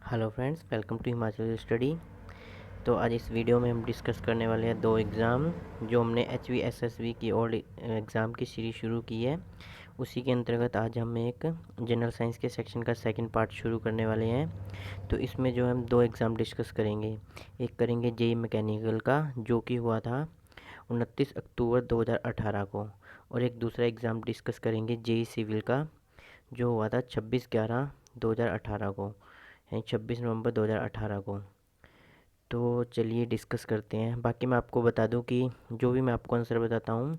Hello friends, welcome to Himachal study. तो आज इस वीडियो में हम डिस्कस करने वाले हैं दो एग्ज़ाम जो हमने HVSSV की और एग्ज़ाम की सीरीज़ शुरू की है। उसी के अंतर्गत आज हम एक जनरल साइंस के सेक्शन का सेकंड पार्ट शुरू करने वाले हैं। तो इसमें जो हम दो एग्ज़ाम डिस्कस करेंगे। एक करेंगे जेई मैकेनिकल का, जो कि हुआ था 29 अक्टूबर 2018 को, और एक दूसरा एग्ज़ाम डिस्कस करेंगे जेई सिविल का, जो हुआ था 26/11/2018 को, यानी 26 नवंबर 2018 को। तो चलिए डिस्कस करते हैं। बाकी मैं आपको बता दूं कि जो भी मैं आपको आंसर बताता हूं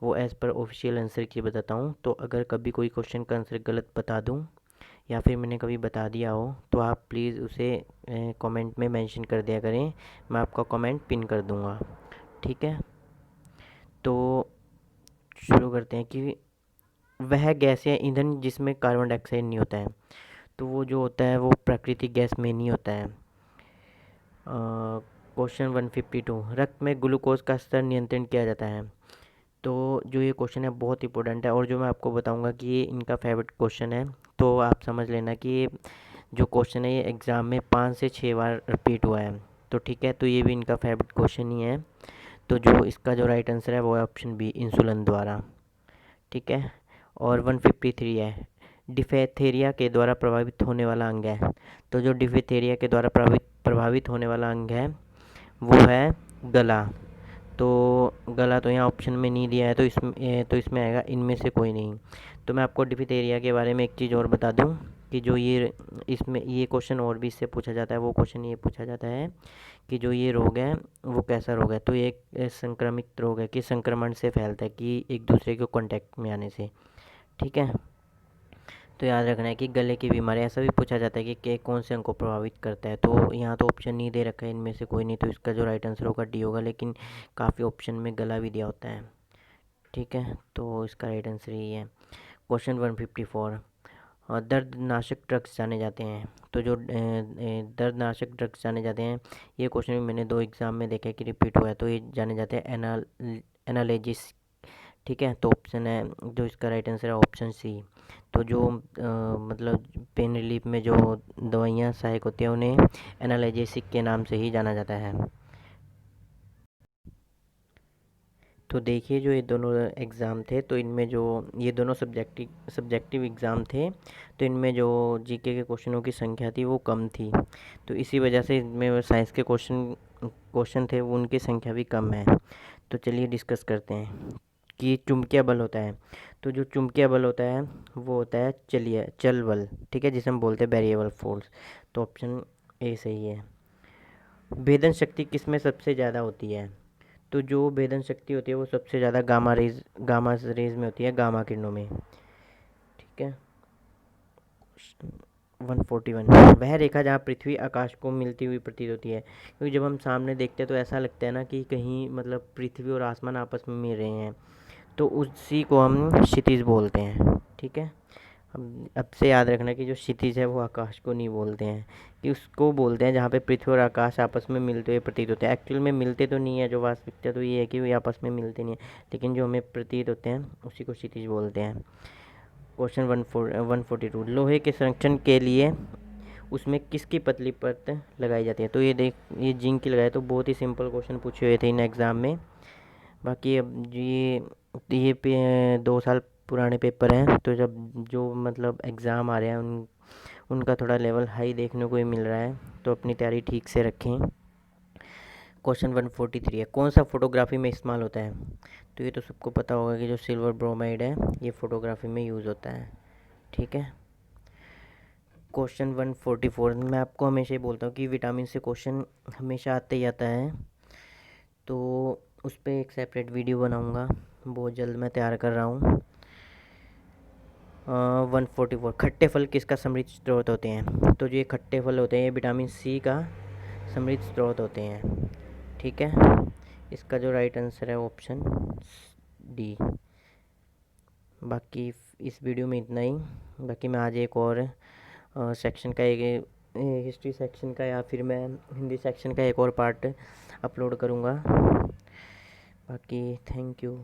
वो एज़ पर ऑफिशियल आंसर की बताता हूं। तो अगर कभी कोई क्वेश्चन का आंसर गलत बता दूं या फिर मैंने कभी बता दिया हो तो आप प्लीज़ उसे कमेंट में मेंशन कर दिया करें। मैं आपका कमेंट पिन कर दूंगा, ठीक है। तो शुरू करते हैं कि वह गैस या ईंधन जिसमें कार्बन डाइऑक्साइड नहीं होता है, तो वो जो होता है वो प्राकृतिक गैस में नहीं होता है। क्वेश्चन 152, रक्त में ग्लूकोज का स्तर नियंत्रण किया जाता है। तो जो ये क्वेश्चन है बहुत इंपॉर्टेंट है, और जो मैं आपको बताऊंगा कि ये इनका फेवरेट क्वेश्चन है। तो आप समझ लेना कि ये जो क्वेश्चन है ये एग्ज़ाम में 5 से 6 बार रिपीट हुआ है। तो ठीक है, तो ये भी इनका फेवरेट क्वेश्चन ही है। तो जो इसका जो राइट आंसर है वो है ऑप्शन बी, इंसुलिन द्वारा, ठीक है। और 153 है, डिफेथेरिया के द्वारा प्रभावित होने वाला अंग है। तो जो डिफेथेरिया के द्वारा प्रभावित होने वाला अंग है वो है गला। तो गला तो यहाँ ऑप्शन में नहीं दिया है, तो इसमें आएगा इनमें से कोई नहीं। तो मैं आपको डिफिथेरिया के बारे में एक चीज़ और बता दूं कि जो ये इसमें ये क्वेश्चन और भी इससे पूछा जाता है। वो क्वेश्चन ये पूछा जाता है कि जो ये रोग है वो कैसा रोग है। तो ये एक संक्रमित रोग है कि संक्रमण से फैलता है, कि एक दूसरे के कांटेक्ट में आने से, ठीक है। तो याद रखना है कि गले की बीमारी, ऐसा भी पूछा जाता है कि कौन से अंग को प्रभावित करता है। तो यहाँ तो ऑप्शन नहीं दे रखा है इनमें से कोई नहीं, तो इसका जो राइट आंसर होगा डी होगा। लेकिन काफ़ी ऑप्शन में गला भी दिया होता है, ठीक है। तो इसका राइट आंसर यही है। क्वेश्चन 154, दर्दनाशक ड्रग्स जाने जाते हैं। तो जो दर्दनाशक ड्रग्स जाने जाते हैं, ये क्वेश्चन भी मैंने दो एग्ज़ाम में देखा है कि रिपीट हुआ है। तो ये जाने जाते हैं एनालिजिस, ठीक है। तो ऑप्शन है जो इसका राइट आंसर है ऑप्शन सी। तो जो मतलब पेन रिलीफ में जो दवाइयाँ सहायक होती हैं उन्हें एनाल्जेसिक के नाम से ही जाना जाता है। तो देखिए, जो ये दोनों एग्ज़ाम थे तो इनमें जो ये दोनों सब्जेक्टिव एग्ज़ाम थे, तो इनमें जो जीके के क्वेश्चनों की संख्या थी वो कम थी। तो इसी वजह से इनमें साइंस के क्वेश्चन क्वेश्चन थे वो उनकी संख्या भी कम है। तो चलिए डिस्कस करते हैं कि चुंबकीय बल होता है। तो जो चुंबकीय बल होता है वो होता है चल बल, ठीक है, जिसे हम बोलते हैं वेरिएबल फोर्स। तो ऑप्शन ए सही है। भेदन शक्ति किस में सबसे ज़्यादा होती है? तो जो भेदन शक्ति होती है वो सबसे ज़्यादा गामा रेज में होती है, गामा किरणों में, ठीक है। 141, वह रेखा जहाँ पृथ्वी आकाश को मिलती हुई प्रतीत होती है। क्योंकि जब हम सामने देखते हैं तो ऐसा लगता है ना कि कहीं मतलब पृथ्वी और आसमान आपस में मिल रहे हैं। तो उसी को हम क्षितिज बोलते हैं, ठीक है। अब से याद रखना कि जो क्षितिज है वो आकाश को नहीं बोलते हैं, कि उसको बोलते हैं जहाँ पे पृथ्वी और आकाश आपस में मिलते हुए प्रतीत होते हैं। एक्चुअल में मिलते तो नहीं है, जो वास्तविकता तो ये है कि वे आपस में मिलते नहीं है, लेकिन जो हमें प्रतीत होते हैं उसी को क्षितिज बोलते हैं। क्वेश्चन 142, लोहे के संरक्षण के लिए उसमें किसकी पतली परत लगाई जाती है? तो ये जिंक की लगाए। तो बहुत ही सिंपल क्वेश्चन पूछे हुए थे इन एग्ज़ाम में। बाकी अब ये 2 साल पुराने पेपर हैं, तो जब जो मतलब एग्ज़ाम आ रहे हैं उनका थोड़ा लेवल हाई देखने को ही मिल रहा है। तो अपनी तैयारी ठीक से रखें। क्वेश्चन 143 है, कौन सा फोटोग्राफी में इस्तेमाल होता है? तो ये तो सबको पता होगा कि जो सिल्वर ब्रोमाइड है ये फोटोग्राफी में यूज़ होता है, ठीक है। क्वेश्चन 144, मैं आपको हमेशा ही बोलता हूँ कि विटामिन से क्वेश्चन हमेशा आते ही आता है। तो उस पर एक सेपरेट वीडियो बनाऊँगा, बहुत जल्द मैं तैयार कर रहा हूँ। 144, खट्टे फल किसका समृद्ध स्रोत होते हैं? तो जो ये खट्टे फल होते हैं ये विटामिन सी का समृद्ध स्रोत होते हैं, ठीक है। इसका जो राइट आंसर है ऑप्शन डी। बाकी इस वीडियो में इतना ही। बाकी मैं आज एक और सेक्शन का एक हिस्ट्री सेक्शन का या फिर मैं हिंदी सेक्शन का एक और पार्ट अपलोड करूँगा। बाकी थैंक यू।